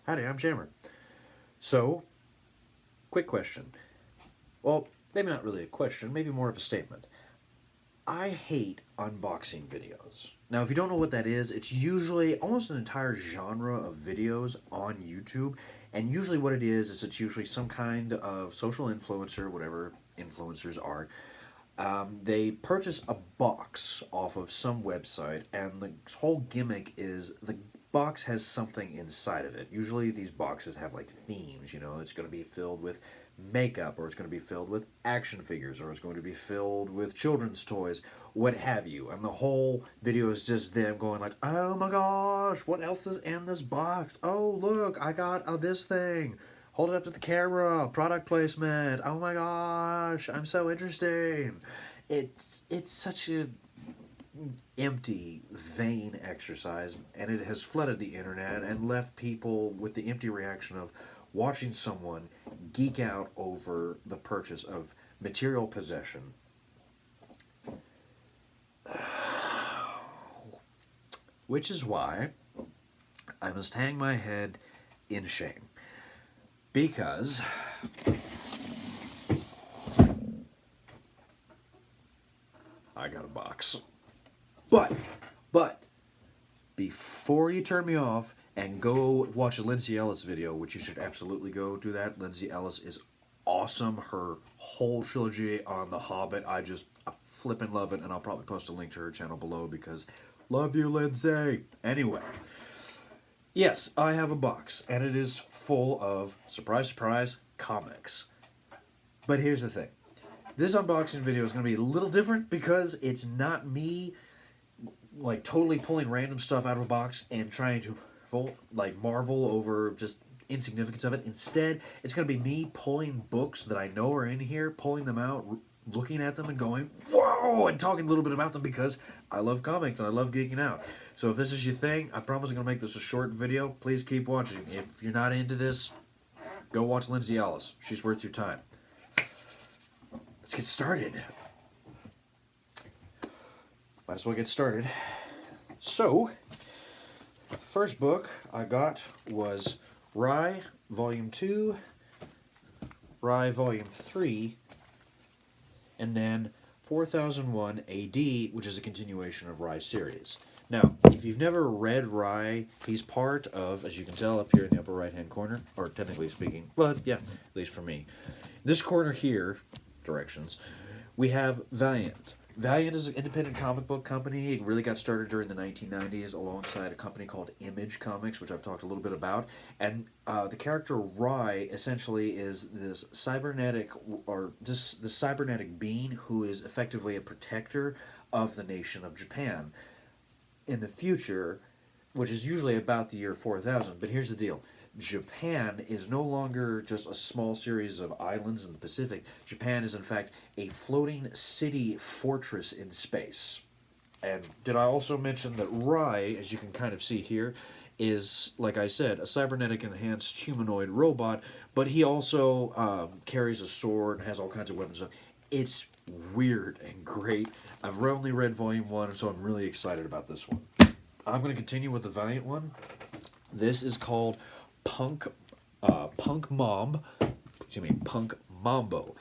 Howdy, I'm Jammer. So, quick question. Well, maybe not really a question, maybe more of a statement. I hate unboxing videos. Now, if you don't know what that is, it's usually almost an entire genre of videos on YouTube. And usually, what it is it's usually some kind of social influencer, whatever influencers are. They purchase a box off of some website, and the whole gimmick is the box has something inside of it. Usually, these boxes have like themes. It's going to be filled with makeup, or it's going to be filled with action figures, or it's going to be filled with children's toys, what have you. And the whole video is just them going like, "Oh my gosh, what else is in this box? Oh look, I got this thing. Hold it up to the camera. Product placement. Oh my gosh, I'm so interesting." It's such a empty, vain exercise, and it has flooded the internet and left people with the empty reaction of watching someone geek out over the purchase of material possession. Which is why I must hang my head in shame. Because I got a box. But, before you turn me off and go watch a Lindsay Ellis video, which you should absolutely go do that. Lindsay Ellis is awesome. Her whole trilogy on The Hobbit, I flippin' love it, and I'll probably post a link to her channel below because love you, Lindsay. Anyway, yes, I have a box, and it is full of, surprise, surprise, comics. But here's the thing. This unboxing video is going to be a little different because it's not me like totally pulling random stuff out of a box and trying to marvel over just insignificance of it. Instead, it's going to be me pulling books that I know are in here, pulling them out, looking at them and going, whoa, and talking a little bit about them because I love comics and I love geeking out. So if this is your thing, I promise I'm going to make this a short video. Please keep watching. If you're not into this, go watch Lindsay Ellis. She's worth your time. Let's get started. Might as well get started. So, first book I got was Rye, Volume 2, Rye, Volume 3, and then 4001 AD, which is a continuation of Rye series. Now, if you've never read Rye, he's part of, as you can tell up here in the upper right-hand corner, or technically speaking, well, yeah, at least for me. This corner here, directions, we have Valiant. Valiant is an independent comic book company. It really got started during the 1990s alongside a company called Image Comics, which I've talked a little bit about. And the character Rye essentially is this cybernetic being who is effectively a protector of the nation of Japan in the future, which is usually about the year 4000. But here's the deal. Japan is no longer just a small series of islands in the Pacific. Japan is, in fact, a floating city fortress in space. And did I also mention that Rye, as you can kind of see here, is, like I said, a cybernetic enhanced humanoid robot, but he also carries a sword and has all kinds of weapons. It's weird and great. I've only read Volume 1, so I'm really excited about this one. I'm going to continue with the Valiant one. This is called Punk Mambo.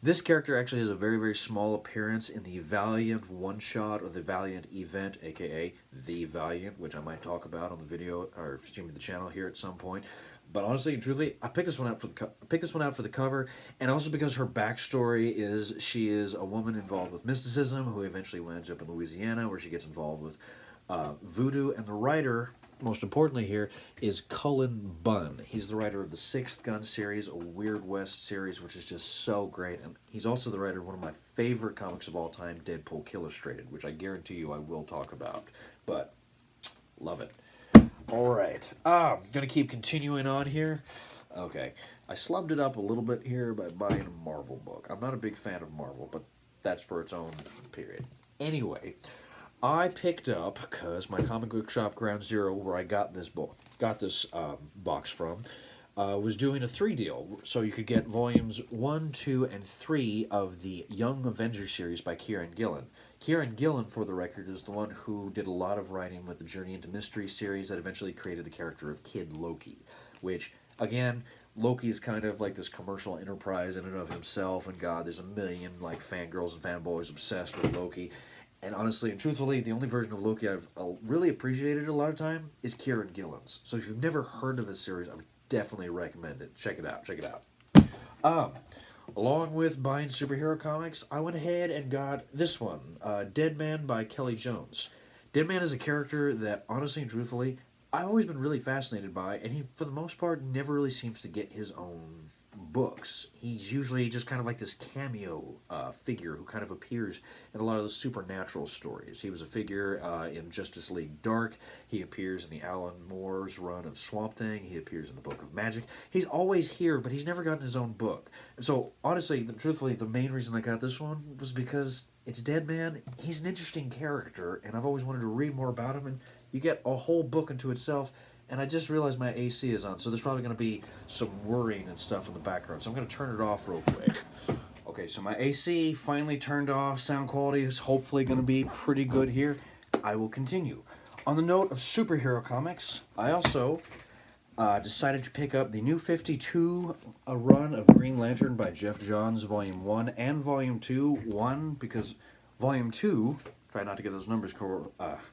This character actually has a very, very small appearance in the Valiant one-shot or the Valiant event, aka The Valiant, which I might talk about on the video or the channel here at some point. But honestly and truthfully, I picked this one out for the cover, and also because her backstory is she is a woman involved with mysticism who eventually winds up in Louisiana, where she gets involved with voodoo, and the writer, most importantly here, is Cullen Bunn. He's the writer of the Sixth Gun series, a Weird West series, which is just so great. And he's also the writer of one of my favorite comics of all time, Deadpool Illustrated, which I guarantee you I will talk about. But, love it. Alright, I'm going to keep continuing on here. Okay, I slubbed it up a little bit here by buying a Marvel book. I'm not a big fan of Marvel, but that's for its own period. Anyway, I picked up, because my comic book shop Ground Zero, where I got this box from, was doing a 3 deal. So you could get volumes 1, 2, and 3 of the Young Avengers series by Kieran Gillen. Kieran Gillen, for the record, is the one who did a lot of writing with the Journey into Mystery series that eventually created the character of Kid Loki, which, again, Loki's kind of like this commercial enterprise in and of himself, and God, there's a million like fangirls and fanboys obsessed with Loki. And honestly and truthfully, the only version of Loki I've really appreciated a lot of time is Kieran Gillen's. So if you've never heard of this series, I would definitely recommend it. Check it out. Check it out. Along with buying superhero comics, I went ahead and got this one, Dead Man by Kelly Jones. Dead Man is a character that, honestly and truthfully, I've always been really fascinated by, and he, for the most part, never really seems to get his own books. He's usually just kind of like this cameo figure who kind of appears in a lot of the supernatural stories. He was a figure in Justice League Dark. He appears in the Alan Moore's run of Swamp Thing. He appears in the Book of Magic. He's always here, but he's never gotten his own book. And so, honestly, truthfully, the main reason I got this one was because it's Dead Man. He's an interesting character, and I've always wanted to read more about him, and you get a whole book into itself. And I just realized my AC is on, so there's probably going to be some whirring and stuff in the background. So I'm going to turn it off real quick. Okay, so my AC finally turned off. Sound quality is hopefully going to be pretty good here. I will continue. On the note of superhero comics, I also decided to pick up the New 52 run of Green Lantern by Jeff Johns, Volume 1 and Volume 2. 1, because Volume 2... try not to get those numbers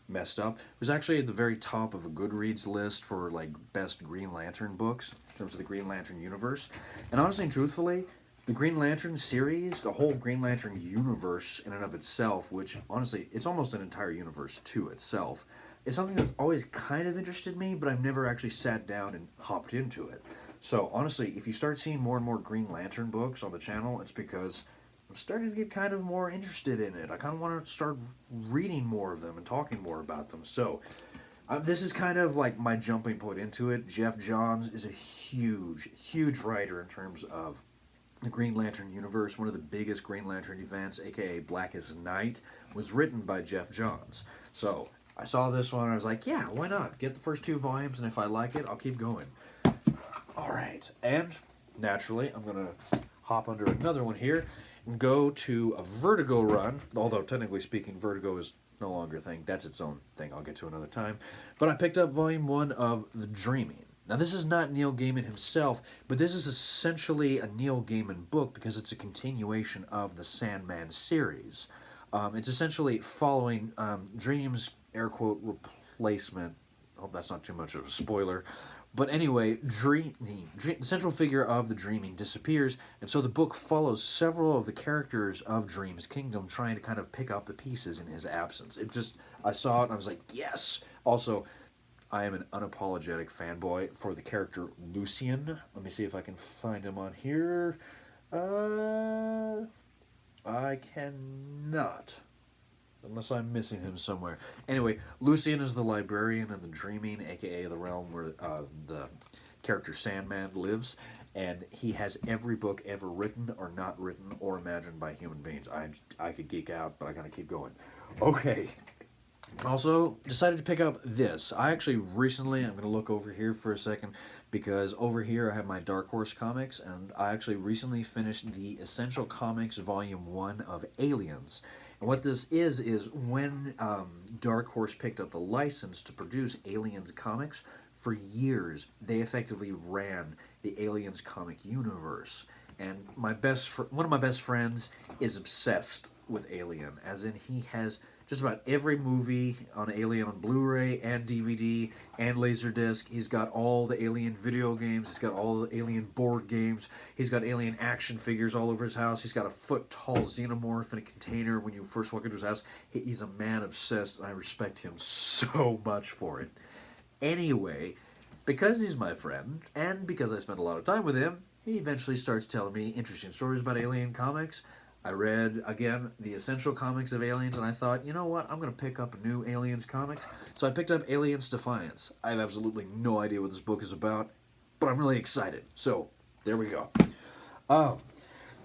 messed up, it was actually at the very top of a Goodreads list for like best Green Lantern books in terms of the Green Lantern universe. And honestly and truthfully, the Green Lantern series, the whole Green Lantern universe in and of itself, which honestly, it's almost an entire universe to itself, is something that's always kind of interested me, but I've never actually sat down and hopped into it. So honestly, if you start seeing more and more Green Lantern books on the channel, it's because I'm starting to get kind of more interested in it. I kind of want to start reading more of them and talking more about them. So this is kind of like my jumping point into it. Jeff Johns is a huge, huge writer in terms of the Green Lantern universe. One of the biggest Green Lantern events, aka Blackest Night, was written by Jeff Johns. So I saw this one and I was like, yeah, why not? Get the first 2 volumes, and if I like it, I'll keep going. All right. And naturally, I'm going to hop under another one here. Go to a Vertigo run, although technically speaking, Vertigo is no longer a thing. That's its own thing. I'll get to another time. But I picked up Volume 1 of The Dreaming. Now, this is not Neil Gaiman himself, but this is essentially a Neil Gaiman book because it's a continuation of the Sandman series. It's essentially following Dream's, air quote, replacement. I hope that's not too much of a spoiler. But anyway, the central figure of The Dreaming disappears, and so the book follows several of the characters of Dream's Kingdom trying to kind of pick up the pieces in his absence. I saw it and I was like, yes! Also, I am an unapologetic fanboy for the character Lucian. Let me see if I can find him on here. I cannot. Unless I'm missing him somewhere. Anyway, Lucian is the librarian in The Dreaming, aka the realm where the character Sandman lives, and he has every book ever written or not written or imagined by human beings. I could geek out, but I gotta keep going. Okay. Also, decided to pick up this. I actually recently, I'm going to look over here for a second, because over here I have my Dark Horse comics, and I actually recently finished the Essential Comics Volume 1 of Aliens. And what this is when Dark Horse picked up the license to produce Aliens comics, for years they effectively ran the Aliens comic universe. And one of my best friends is obsessed with Alien, as in he has just about every movie on Alien on Blu-ray and DVD and Laserdisc. He's got all the Alien video games. He's got all the Alien board games. He's got Alien action figures all over his house. He's got a foot-tall xenomorph in a container when you first walk into his house. He's a man obsessed, and I respect him so much for it. Anyway, because he's my friend, and because I spend a lot of time with him, he eventually starts telling me interesting stories about Alien comics. I read, again, the Essential Comics of Aliens, and I thought, you know what, I'm going to pick up a new Aliens comics. So I picked up Aliens Defiance. I have absolutely no idea what this book is about, but I'm really excited. So, there we go.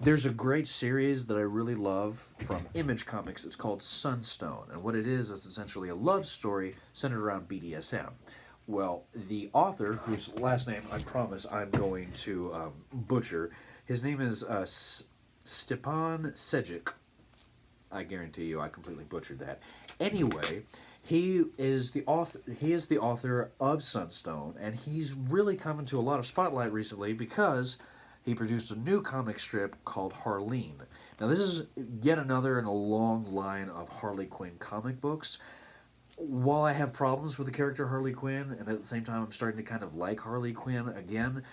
There's a great series that I really love from Image Comics. It's called Sunstone, and what it is essentially a love story centered around BDSM. Well, the author, whose last name I promise I'm going to butcher, his name is Stepan Sejic. I guarantee you I completely butchered that. Anyway, he is the author. He is the author of Sunstone, and he's really come into a lot of spotlight recently because he produced a new comic strip called Harleen. Now, this is yet another in a long line of Harley Quinn comic books. While I have problems with the character Harley Quinn, and at the same time I'm starting to kind of like Harley Quinn again,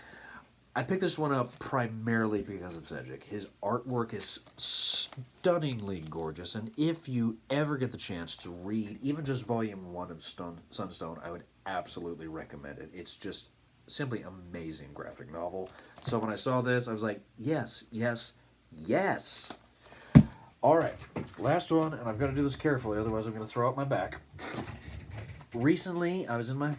I picked this one up primarily because of Cedric. His artwork is stunningly gorgeous, and if you ever get the chance to read even just Volume 1 of Sunstone, I would absolutely recommend it. It's just simply amazing graphic novel. So when I saw this, I was like, yes, yes, yes! Alright, last one, and I've got to do this carefully, otherwise I'm going to throw out my back. Recently, I was in my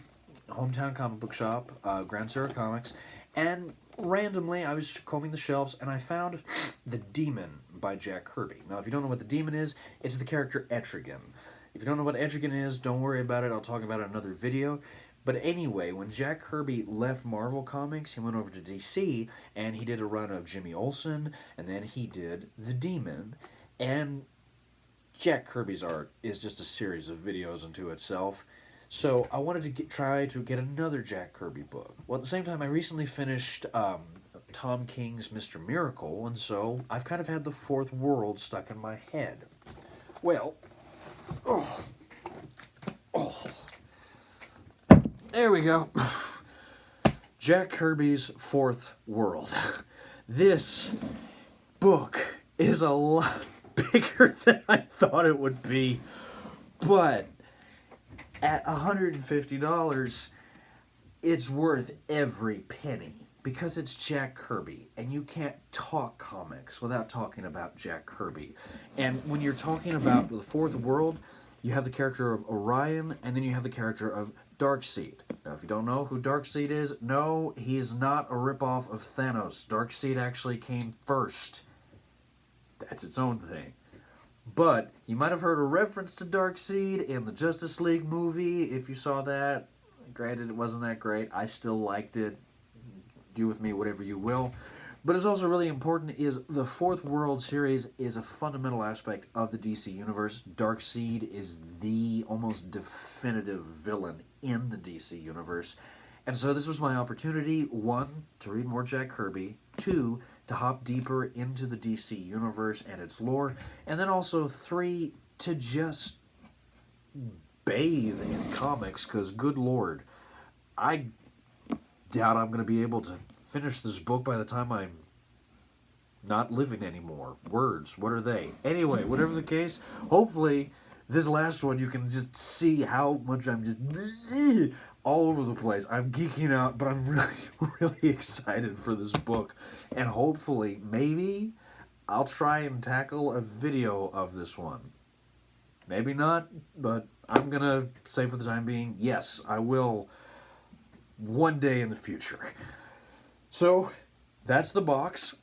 hometown comic book shop, Ground Zero Comics, and randomly I was combing the shelves and I found The Demon by Jack Kirby. Now, if you don't know what The Demon is, it's the character Etrigan. If you don't know what Etrigan is, don't worry about it. I'll talk about it in another video. But anyway, when Jack Kirby left Marvel Comics, he went over to DC and he did a run of Jimmy Olsen, and then he did The Demon. And Jack Kirby's art is just a series of videos unto itself. So I wanted to try to get another Jack Kirby book. Well, at the same time, I recently finished Tom King's Mr. Miracle, and so I've kind of had the fourth world stuck in my head. Well, there we go. Jack Kirby's Fourth World. This book is a lot bigger than I thought it would be, but at $150, it's worth every penny because it's Jack Kirby, and you can't talk comics without talking about Jack Kirby. And when you're talking about the Fourth World, you have the character of Orion, and then you have the character of Darkseid. Now, if you don't know who Darkseid is, no, he's not a ripoff of Thanos. Darkseid actually came first. That's its own thing. But you might have heard a reference to Darkseid in the Justice League movie, if you saw that. Granted, it wasn't that great. I still liked it. Do with me whatever you will. But it's also really important is the Fourth World series is a fundamental aspect of the DC Universe. Darkseid is the almost definitive villain in the DC Universe. And so this was my opportunity, 1, to read more Jack Kirby, 2, to hop deeper into the DC Universe and its lore, and then also 3, to just bathe in comics, because good lord, I doubt I'm going to be able to finish this book by the time I'm not living anymore. Words, what are they? Anyway, whatever the case, hopefully this last one you can just see how much I'm just all over the place. I'm geeking out, but I'm really excited for this book. And hopefully, maybe, I'll try and tackle a video of this one. Maybe not, but I'm going to say for the time being, yes, I will one day in the future. So, that's the box.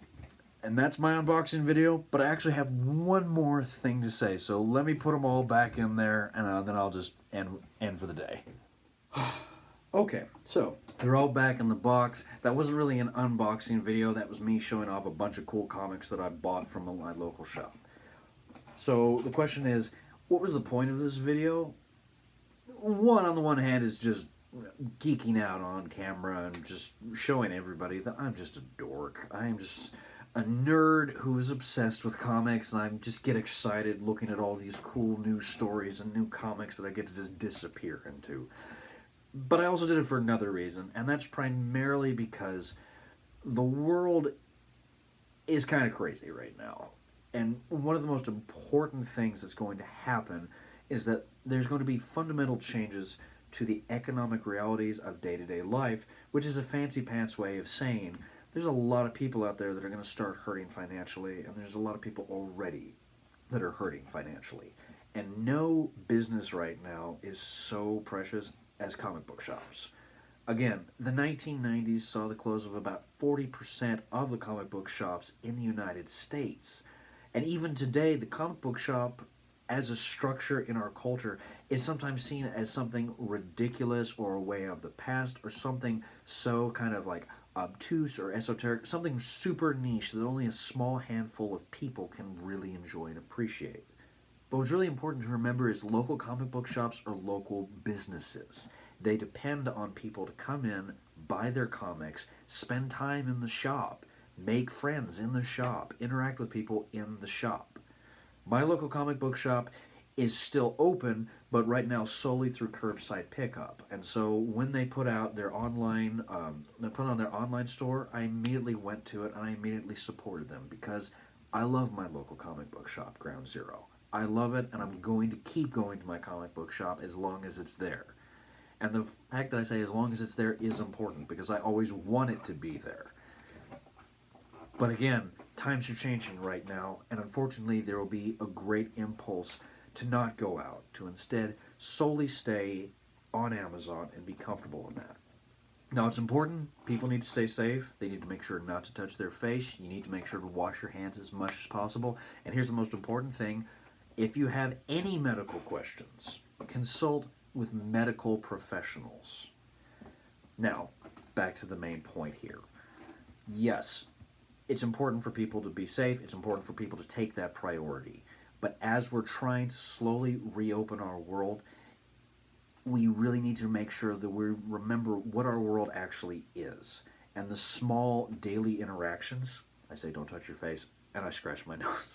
And that's my unboxing video, but I actually have one more thing to say. So let me put them all back in there, and then I'll just end for the day. Okay, so they're all back in the box. That wasn't really an unboxing video. That was me showing off a bunch of cool comics that I bought from my local shop. So the question is, what was the point of this video? On the one hand, is just geeking out on camera and just showing everybody that I'm just a dork. I'm just a nerd who is obsessed with comics, and I just get excited looking at all these cool new stories and new comics that I get to just disappear into. But I also did it for another reason, and that's primarily because the world is kind of crazy right now. And one of the most important things that's going to happen is that there's going to be fundamental changes to the economic realities of day-to-day life, which is a fancy pants way of saying there's a lot of people out there that are going to start hurting financially, and there's a lot of people already that are hurting financially. And no business right now is so precious as comic book shops. Again, the 1990s saw the close of about 40% of the comic book shops in the United States. And even today, the comic book shop as a structure in our culture is sometimes seen as something ridiculous or a way of the past or something so kind of like obtuse or esoteric, something super niche that only a small handful of people can really enjoy and appreciate. But what's really important to remember is local comic book shops are local businesses. They depend on people to come in, buy their comics, spend time in the shop, make friends in the shop, interact with people in the shop. My local comic book shop is still open, but right now solely through curbside pickup. And so when they put out their online, they put on their online store, I immediately went to it and I immediately supported them because I love my local comic book shop, Ground Zero. I love it, and I'm going to keep going to my comic book shop as long as it's there. And the fact that I say as long as it's there is important because I always want it to be there. But again, times are changing right now, and unfortunately there will be a great impulse to not go out, to instead solely stay on Amazon and be comfortable in that. Now, it's important. People need to stay safe. They need to make sure not to touch their face. You need to make sure to wash your hands as much as possible. And here's the most important thing. If you have any medical questions, consult with medical professionals. Now, back to the main point here. Yes, it's important for people to be safe. It's important for people to take that priority. But as we're trying to slowly reopen our world, we really need to make sure that we remember what our world actually is. And the small daily interactions, I say don't touch your face, and I scratch my nose.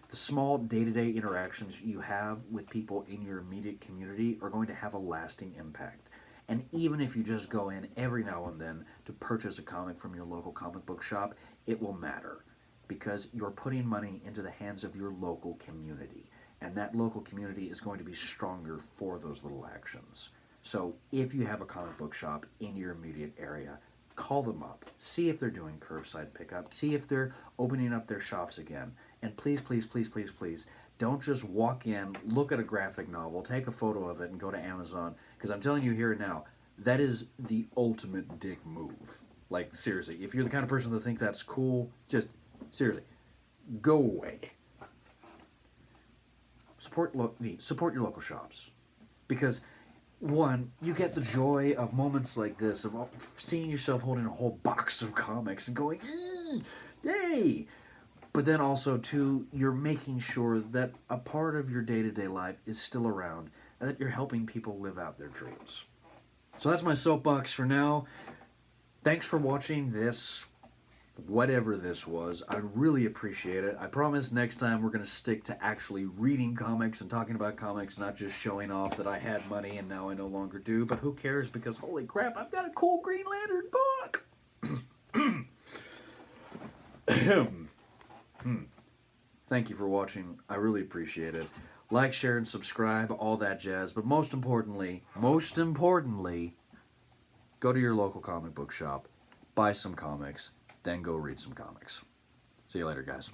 The small day-to-day interactions you have with people in your immediate community are going to have a lasting impact. And even if you just go in every now and then to purchase a comic from your local comic book shop, it will matter because you're putting money into the hands of your local community. And that local community is going to be stronger for those little actions. So if you have a comic book shop in your immediate area, call them up. See if they're doing curbside pickup. See if they're opening up their shops again. And please, please, please, please, please, don't just walk in, look at a graphic novel, take a photo of it, and go to Amazon. Because I'm telling you here and now, that is the ultimate dick move. Like, seriously, if you're the kind of person that thinks that's cool, just, seriously, go away. Support your local shops. Because, one, you get the joy of moments like this, of seeing yourself holding a whole box of comics and going, yay! But then also, two, you're making sure that a part of your day-to-day life is still around and that you're helping people live out their dreams. So that's my soapbox for now. Thanks for watching this, whatever this was. I really appreciate it. I promise next time we're going to stick to actually reading comics and talking about comics, not just showing off that I had money and now I no longer do. But who cares, because holy crap, I've got a cool Green Lantern book! Thank you for watching. I really appreciate it. Like, share, and subscribe, all that jazz. But most importantly, go to your local comic book shop, buy some comics, then go read some comics. See you later, guys.